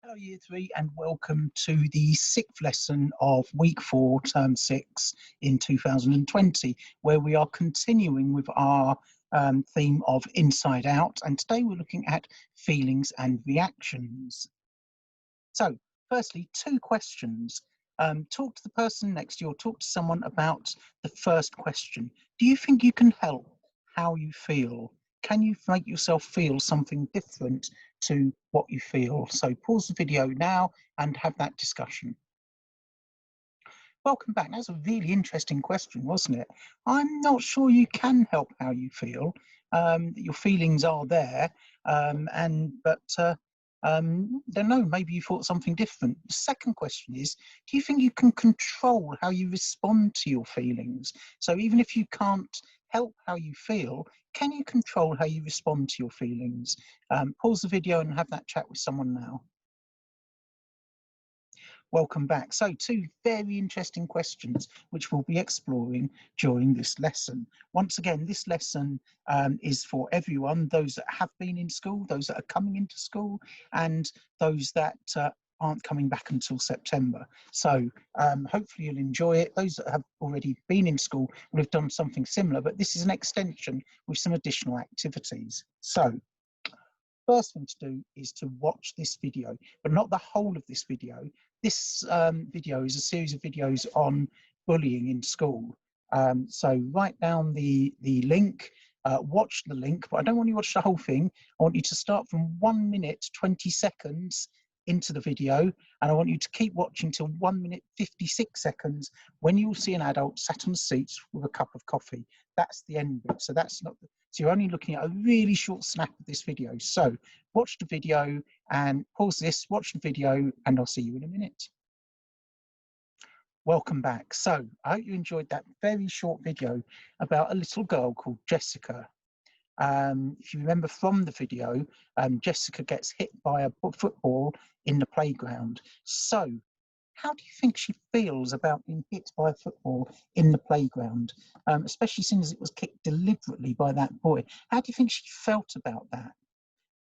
Hello Year 3 and welcome to the sixth lesson of week 4 term 6 in 2020, where we are continuing with our theme of Inside Out, and today we're looking at feelings and reactions. So firstly, two questions. Talk to the person next to you or talk to someone about the first question. Do you think you can help how you feel? Can you make yourself feel something different to what you feel? So pause the video now and have that discussion. Welcome back. That's a really interesting question, wasn't it? I'm not sure you can help how you feel. Your feelings are there, don't know, maybe you thought something different. The second question is, do you think you can control how you respond to your feelings? So even if you can't help how you feel, can you control how you respond to your feelings? Pause the video and have that chat with someone now. Welcome back. So two very interesting questions which we'll be exploring during this lesson. Once again, this lesson is for everyone, those that have been in school, those that are coming into school, and those that aren't coming back until September. So hopefully you'll enjoy it. Those that have already been in school will have done something similar, but this is an extension with some additional activities. So first thing to do is to watch this video, but not the whole of this video. This video is a series of videos on bullying in school. So write down the link, watch the link, but I don't want you to watch the whole thing. I want you to start from 1 minute 20 seconds into the video, and I want you to keep watching till 1 minute 56 seconds when you will see an adult sat on the seats with a cup of coffee. That's the end bit. So that's not the, so you're only looking at a really short snap of this video. So watch the video and pause this, watch the video, and I'll see you in a minute. Welcome back. So I hope you enjoyed that very short video about a little girl called Jessica. If you remember from the video, Jessica gets hit by a football in the playground. So how do you think she feels about being hit by a football in the playground, especially since it was kicked deliberately by that boy? How do you think she felt about that?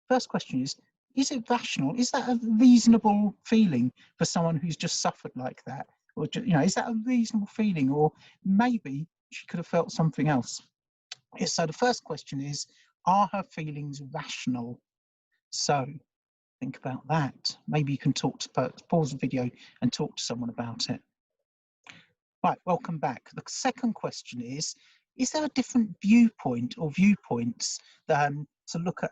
First question is it rational? Is that a reasonable feeling for someone who's just suffered like that? Or, you know, is that a reasonable feeling? Or maybe she could have felt something else. So the first question is, are her feelings rational? So think about that. Maybe you can talk to, pause the video and talk to someone about it. Right, welcome back. The second question is there a different viewpoint or viewpoints to look at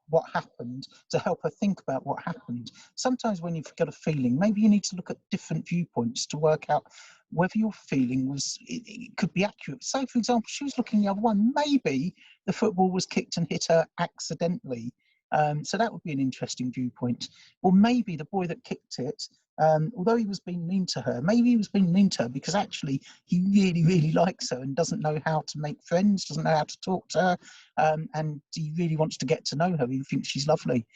what happened, to help her think about what happened? Sometimes when you've got a feeling, maybe you need to look at different viewpoints to work out whether your feeling it could be accurate. So, for example, she was looking the other one. Maybe the football was kicked and hit her accidentally. So that would be an interesting viewpoint. Or maybe the boy that kicked it, although he was being mean to her, maybe he was being mean to her because actually he really, really likes her and doesn't know how to make friends, doesn't know how to talk to her, and he really wants to get to know her. He thinks she's lovely.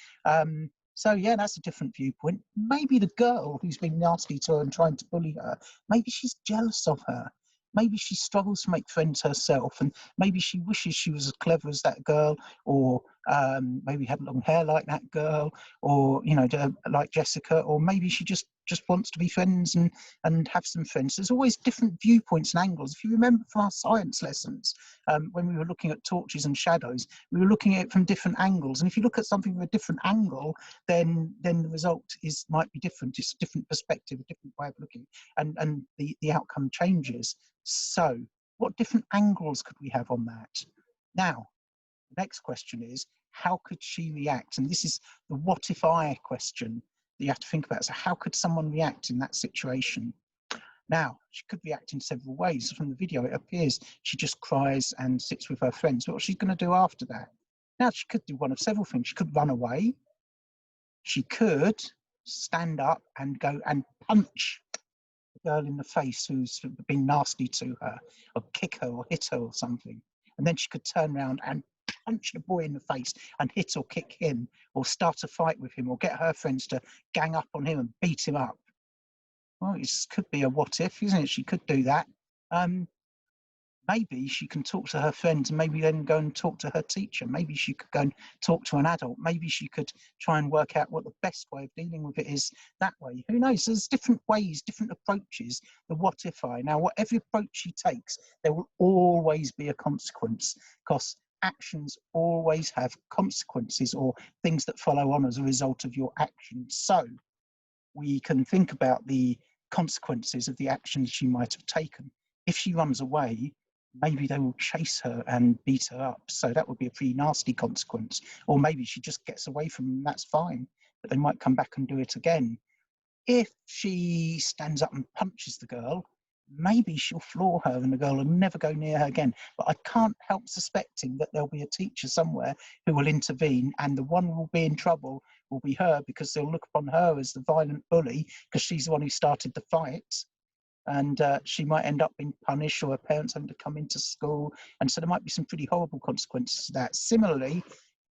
So yeah, that's a different viewpoint. Maybe the girl who's been nasty to her and trying to bully her, maybe she's jealous of her. Maybe she struggles to make friends herself, and maybe she wishes she was as clever as that girl, or maybe had long hair like that girl, or you know, like Jessica, or maybe she just wants to be friends and have some friends. There's always different viewpoints and angles. If you remember from our science lessons, when we were looking at torches and shadows, we were looking at it from different angles. And if you look at something from a different angle, then the result might be different. It's a different perspective, a different way of looking, and the outcome changes. So what different angles could we have on that? Now, the next question is, how could she react? And this is the what if I question that you have to think about. So how could someone react in that situation? Now, she could react in several ways. From the video, it appears she just cries and sits with her friends. What she's going to do after that? Now, she could do one of several things. She could run away. She could stand up and go and punch girl in the face who's been nasty to her, or kick her or hit her or something. And then she could turn around and punch the boy in the face and hit or kick him, or start a fight with him, or get her friends to gang up on him and beat him up. Well, it could be a what if, isn't it? She could do that. Maybe she can talk to her friends and maybe then go and talk to her teacher. Maybe she could go and talk to an adult. Maybe she could try and work out what the best way of dealing with it is that way. Who knows? There's different ways, different approaches. The what if I. Now, whatever approach she takes, there will always be a consequence, because actions always have consequences or things that follow on as a result of your actions. So we can think about the consequences of the actions she might have taken. If she runs away, maybe they will chase her and beat her up. So that would be a pretty nasty consequence. Or maybe she just gets away from them, that's fine, but they might come back and do it again. If she stands up and punches the girl, maybe she'll floor her and the girl will never go near her again. But I can't help suspecting that there'll be a teacher somewhere who will intervene, and the one who will be in trouble will be her, because they'll look upon her as the violent bully because she's the one who started the fight. And she might end up being punished, or her parents having to come into school. And so there might be some pretty horrible consequences to that. Similarly,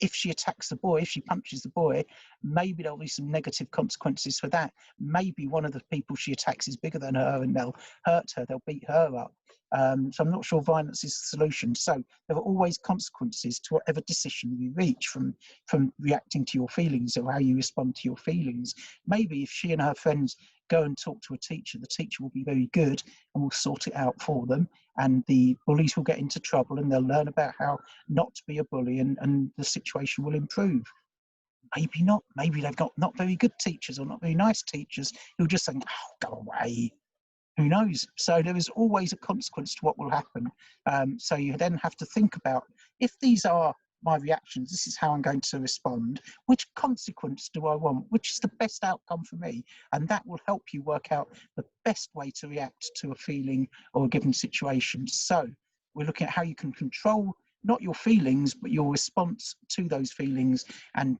if she attacks the boy, if she punches the boy, maybe there'll be some negative consequences for that. Maybe one of the people she attacks is bigger than her and they'll hurt her, they'll beat her up. So I'm not sure violence is the solution. So there are always consequences to whatever decision you reach, from reacting to your feelings or how you respond to your feelings. Maybe if she and her friends go and talk to a teacher, the teacher will be very good and will sort it out for them, and the bullies will get into trouble and they'll learn about how not to be a bully, and the situation will improve. Maybe not. Maybe they've got not very good teachers or not very nice teachers who'll just say, oh, go away. Who knows? So there is always a consequence to what will happen. So you then have to think about, if these are my reactions, this is how I'm going to respond. Which consequence do I want? Which is the best outcome for me? And that will help you work out the best way to react to a feeling or a given situation. So we're looking at how you can control not your feelings, but your response to those feelings, and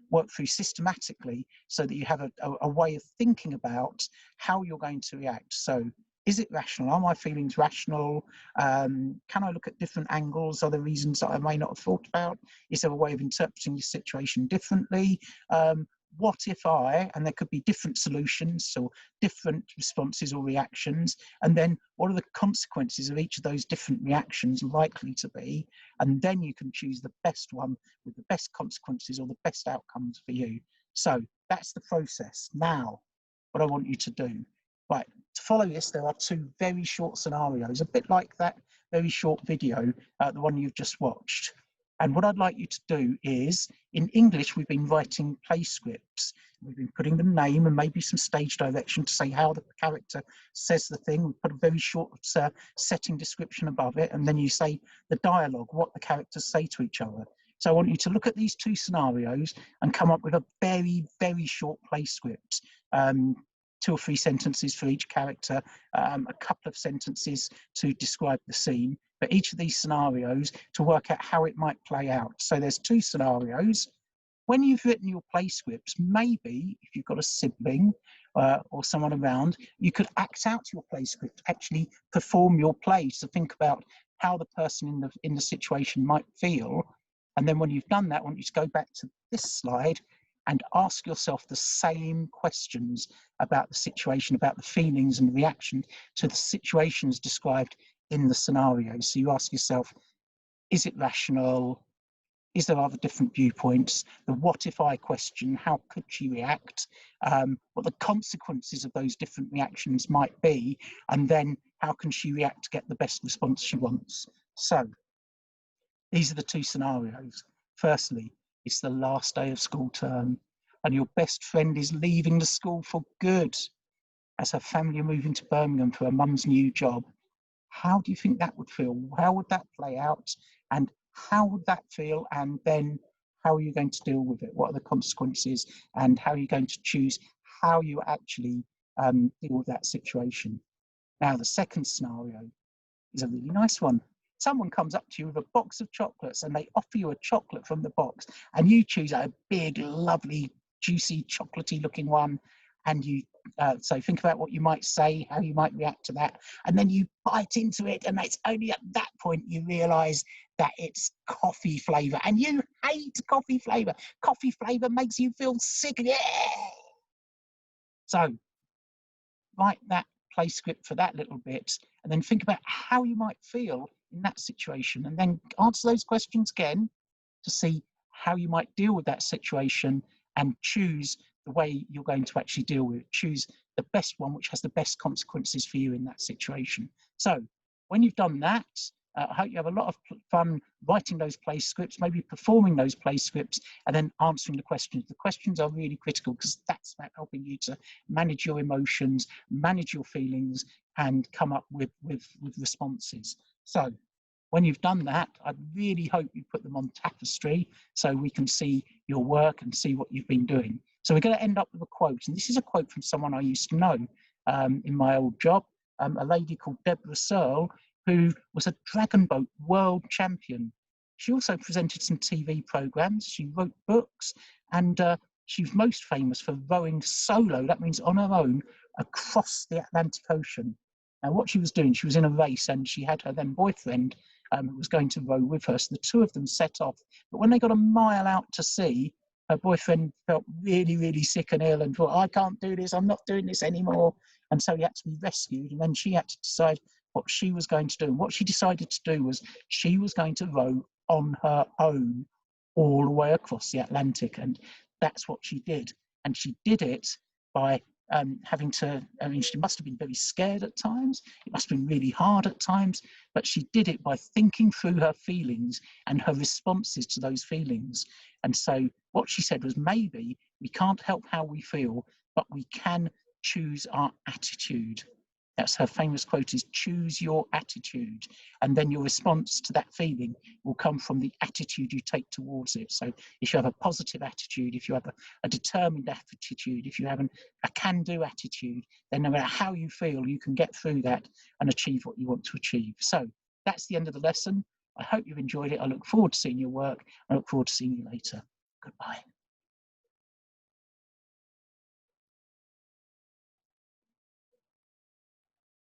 work through systematically so that you have a way of thinking about how you're going to react. So is it rational? Are my feelings rational? Can I look at different angles? Are there reasons that I may not have thought about? Is there a way of interpreting the situation differently? What if I, and there could be different solutions or different responses or reactions, and then what are the consequences of each of those different reactions likely to be? And then you can choose the best one with the best consequences or the best outcomes for you. So that's the process. Now, what I want you to do. Right, to follow this, there are two very short scenarios, a bit like that very short video, the one you've just watched. And what I'd like you to do is, in English, we've been writing play scripts. We've been putting the name and maybe some stage direction to say how the character says the thing. We put a very short setting description above it, and then you say the dialogue, what the characters say to each other. So I want you to look at these two scenarios and come up with a very, very short play script. 2 or 3 sentences for each character, a couple of sentences to describe the scene, but each of these scenarios to work out how it might play out. So there's 2 scenarios. When you've written your play scripts, maybe if you've got a sibling or someone around, you could act out your play script, actually perform your play. So think about how the person in the situation might feel. And then when you've done that, I want you to go back to this slide and ask yourself the same questions about the situation, about the feelings and reaction to the situations described in the scenario. So you ask yourself, is it rational? Is there other different viewpoints? The what if I question, how could she react? What the consequences of those different reactions might be, and then how can she react to get the best response she wants? So these are the 2 scenarios. Firstly, it's the last day of school term and your best friend is leaving the school for good as her family are moving to Birmingham for her mum's new job. How do you think that would feel? How would that play out? And how would that feel? And then how are you going to deal with it? What are the consequences? And how are you going to choose how you actually deal with that situation? Now, the second scenario is a really nice one. Someone comes up to you with a box of chocolates and they offer you a chocolate from the box, and you choose a big, lovely, juicy, chocolatey looking one. And you, so think about what you might say, how you might react to that. And then you bite into it, and it's only at that point you realise that it's coffee flavour, and you hate coffee flavour. Coffee flavour makes you feel sick. Yeah. So write that play script for that little bit, and then think about how you might feel in that situation, and then answer those questions again to see how you might deal with that situation and choose the way you're going to actually deal with it. Choose the best one which has the best consequences for you in that situation. So when you've done that, I hope you have a lot of fun writing those play scripts, maybe performing those play scripts, and then answering the questions. The questions are really critical because that's about helping you to manage your emotions, manage your feelings, and come up with responses. So when you've done that, I really hope you put them on Tapestry so we can see your work and see what you've been doing. So we're going to end up with a quote, and this is a quote from someone I used to know in my old job, a lady called Deborah Searle, who was a dragon boat world champion. She also presented some TV programs, she wrote books, and she's most famous for rowing solo, that means on her own, across the Atlantic Ocean. Now what she was doing, she was in a race and she had her then boyfriend who was going to row with her, so the two of them set off. But when they got a mile out to sea, her boyfriend felt really, really sick and ill and thought, I can't do this, I'm not doing this anymore. And so he had to be rescued, and then she had to decide what she was going to do. And what she decided to do was she was going to row on her own all the way across the Atlantic. And that's what she did. And she did it by having to, I mean, she must have been very scared at times. It must have been really hard at times, but she did it by thinking through her feelings and her responses to those feelings. And so what she said was, maybe we can't help how we feel, but we can choose our attitude. That's her famous quote, is choose your attitude. And then your response to that feeling will come from the attitude you take towards it. So if you have a positive attitude, if you have a determined attitude, if you have a can-do attitude, then no matter how you feel, you can get through that and achieve what you want to achieve. So that's the end of the lesson. I hope you've enjoyed it. I look forward to seeing your work. I look forward to seeing you later. Goodbye.